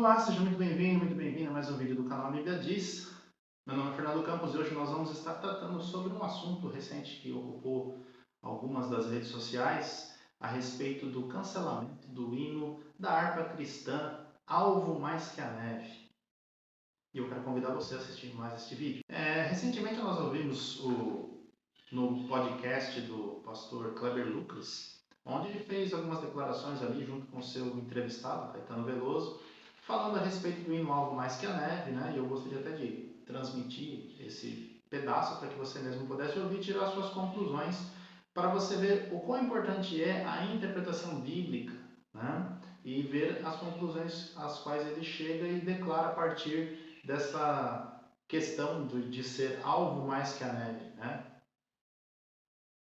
Olá, seja muito bem-vindo, muito bem-vinda a mais um vídeo do canal Bíblia Diz. Meu nome é Fernando Campos e hoje nós vamos estar tratando sobre um assunto recente que ocupou algumas das redes sociais a respeito do cancelamento do hino da harpa cristã Alvo Mais Que a Neve. E eu quero convidar você a assistir mais este vídeo. Recentemente nós ouvimos no podcast do pastor Kleber Lucas, onde ele fez algumas declarações ali junto com o seu entrevistado, Caetano Veloso, falando a respeito do hino Alvo Mais Que a Neve, né? E eu gostaria até de transmitir esse pedaço para que você mesmo pudesse ouvir e tirar suas conclusões, para você ver o quão importante é a interpretação bíblica, né? E ver as conclusões às quais ele chega e declara a partir dessa questão de ser alvo mais que a neve, né?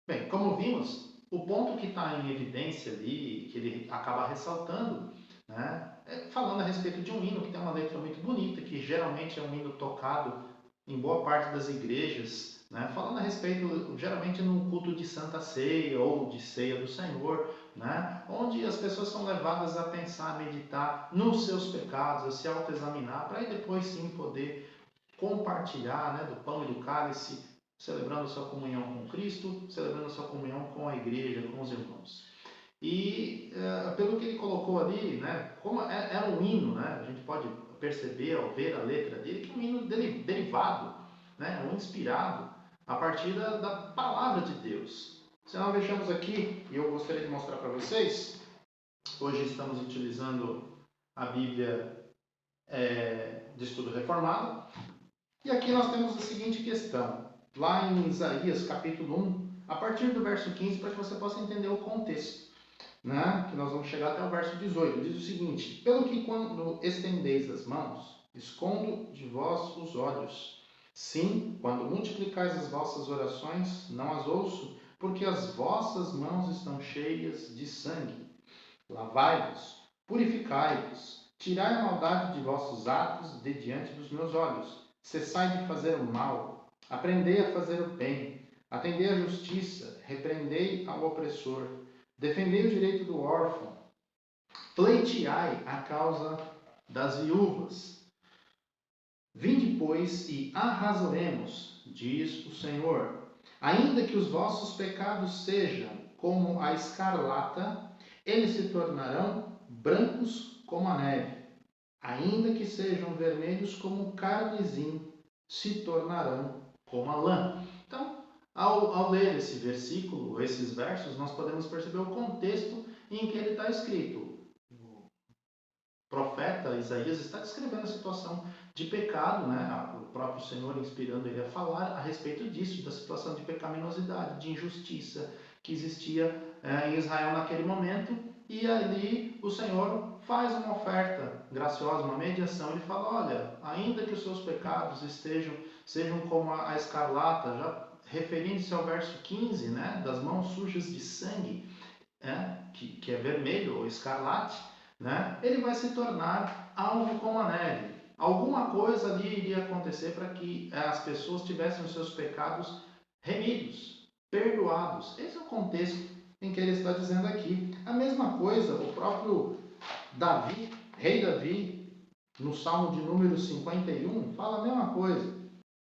Bem, como vimos, o ponto que está em evidência ali, que ele acaba ressaltando, né, falando a respeito de um hino que tem uma letra muito bonita, que geralmente é um hino tocado em boa parte das igrejas, né, falando a respeito, geralmente no culto de Santa Ceia ou de Ceia do Senhor, né, onde as pessoas são levadas a pensar, a meditar nos seus pecados, a se autoexaminar, para aí depois sim poder compartilhar, né, do pão e do cálice, celebrando sua comunhão com Cristo, celebrando sua comunhão com a igreja, com os irmãos. E pelo que ele colocou ali, né, como era um hino, né, a gente pode perceber ao ver a letra dele que é um hino derivado, né, um inspirado a partir da palavra de Deus. Se nós vejamos aqui, e eu gostaria de mostrar para vocês, hoje estamos utilizando a Bíblia de Estudo Reformado, e aqui nós temos a seguinte questão, lá em Isaías capítulo 1, a partir do verso 15, para que você possa entender o contexto, né? Que nós vamos chegar até o verso 18, diz o seguinte: pelo que quando estendeis as mãos, escondo de vós os olhos. Sim, quando multiplicais as vossas orações, não as ouço, porque as vossas mãos estão cheias de sangue. Lavai-vos, purificai-vos, tirai a maldade de vossos atos de diante dos meus olhos. Cessai de fazer o mal, aprendei a fazer o bem, atendei à justiça, repreendei ao opressor, defendei o direito do órfão, pleiteai a causa das viúvas. Vinde, pois, e arrazoemos, diz o Senhor. Ainda que os vossos pecados sejam como a escarlata, eles se tornarão brancos como a neve. Ainda que sejam vermelhos como o carmesim, se tornarão como a lã. Então, ao ler esse versículo, esses versos, nós podemos perceber o contexto em que ele está escrito. O profeta Isaías está descrevendo a situação de pecado, né? O próprio Senhor inspirando ele a falar a respeito disso, da situação de pecaminosidade, de injustiça que existia em Israel naquele momento. E ali o Senhor faz uma oferta graciosa, uma mediação. Ele fala, olha, ainda que os seus pecados sejam como a escarlata, já referindo-se ao verso 15, né, das mãos sujas de sangue, que é vermelho ou escarlate, né, ele vai se tornar algo como a neve. Alguma coisa ali iria acontecer para que as pessoas tivessem os seus pecados remidos, perdoados. Esse é o contexto em que ele está dizendo aqui. A mesma coisa, o próprio Davi, rei Davi, no Salmo de número 51, fala a mesma coisa.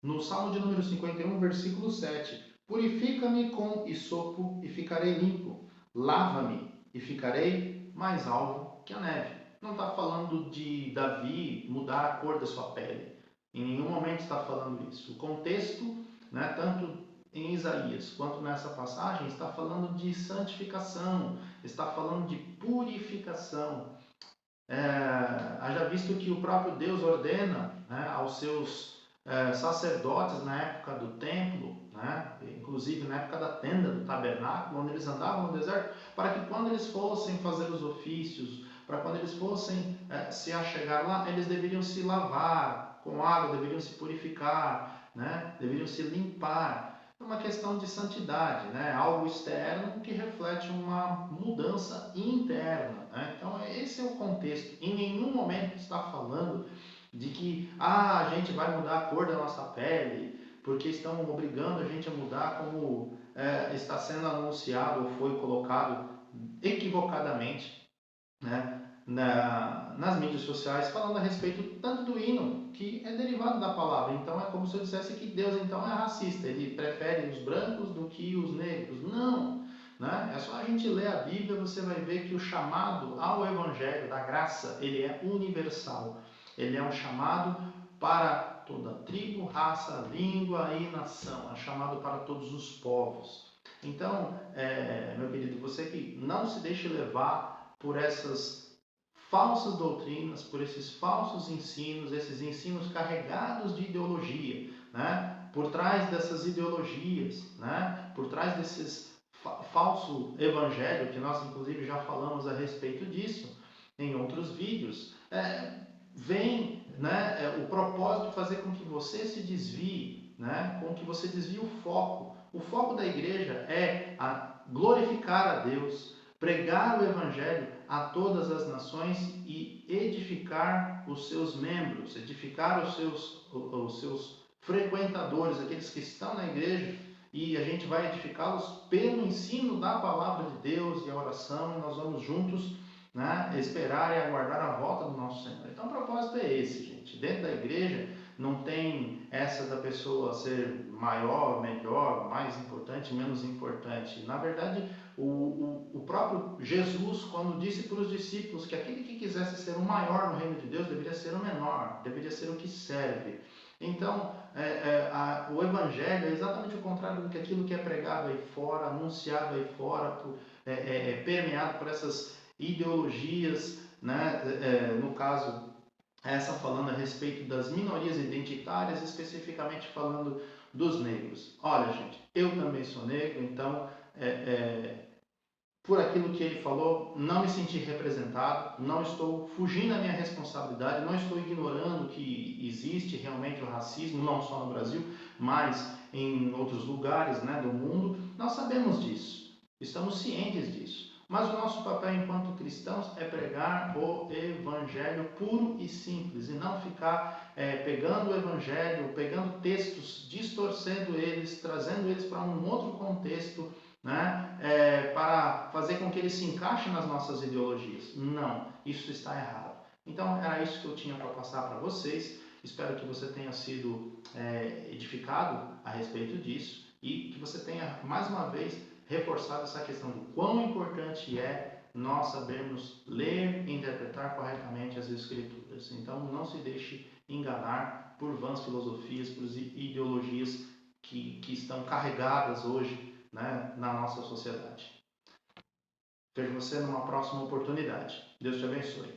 No Salmo de número 51, versículo 7. Purifica-me com hisopo e ficarei limpo. Lava-me e ficarei mais alvo que a neve. Não está falando de Davi mudar a cor da sua pele. Em nenhum momento está falando isso. O contexto, né, tanto em Isaías quanto nessa passagem, está falando de santificação, está falando de purificação. Haja visto que o próprio Deus ordena, né, aos seus sacerdotes na época do templo, né, inclusive na época da tenda do tabernáculo, onde eles andavam no deserto, para que quando eles fossem fazer os ofícios, para quando eles fossem se achegar lá, eles deveriam se lavar com água, deveriam se purificar, né, deveriam se limpar. É uma questão de santidade, né? Algo externo que reflete uma mudança interna, né? Então esse é o contexto. Em nenhum momento está falando de que a gente vai mudar a cor da nossa pele porque estão obrigando a gente a mudar, como está sendo anunciado ou foi colocado equivocadamente, né, nas mídias sociais falando a respeito tanto do hino, que é derivado da palavra. Então é como se eu dissesse que Deus então é racista, ele prefere os brancos do que os negros. Não, né? É só a gente ler a Bíblia, você vai ver que o chamado ao Evangelho da graça, ele é universal. Ele é um chamado para toda tribo, raça, língua e nação. É chamado para todos os povos. Então, meu querido, você que não se deixe levar por essas falsas doutrinas, por esses falsos ensinos, esses ensinos carregados de ideologia, né? Por trás dessas ideologias, né? Por trás desses falso evangelho, que nós inclusive já falamos a respeito disso em outros vídeos, vem, né, o propósito de fazer com que você se desvie, né? Com que você desvie o foco. O foco da igreja é glorificar a Deus, pregar o evangelho a todas as nações e edificar os seus membros, edificar os seus frequentadores, aqueles que estão na igreja, e a gente vai edificá-los pelo ensino da palavra de Deus e a oração, e nós vamos juntos, né, esperar e aguardar a volta do nosso Senhor. Então o propósito é esse, gente. Dentro da igreja não tem essa da pessoa ser maior, melhor, mais importante, menos importante. Na verdade, o próprio Jesus, quando disse para os discípulos que aquele que quisesse ser o maior no reino de Deus deveria ser o menor, deveria ser o que serve. Então, o Evangelho é exatamente o contrário do que aquilo que é pregado aí fora, anunciado aí fora, permeado por essas ideologias, né? No caso, essa falando a respeito das minorias identitárias, especificamente falando dos negros. Olha, gente, eu também sou negro, então por aquilo que ele falou, não me senti representado, não estou fugindo da minha responsabilidade, não estou ignorando que existe realmente o racismo, não só no Brasil, mas em outros lugares, né, do mundo. Nós sabemos disso, estamos cientes disso. Mas o nosso papel enquanto cristãos é pregar o evangelho puro e simples e não ficar pegando o evangelho, pegando textos, distorcendo eles, trazendo eles para um outro contexto, né, para fazer com que ele se encaixe nas nossas ideologias. Não, isso está errado. Então era isso que eu tinha para passar para vocês. Espero que você tenha sido edificado a respeito disso e que você tenha mais uma vez reforçado essa questão do quão importante é nós sabermos ler e interpretar corretamente as Escrituras. Então não se deixe enganar por vãs filosofias, por ideologias que estão carregadas hoje, né, na nossa sociedade. Vejo você numa próxima oportunidade. Deus te abençoe.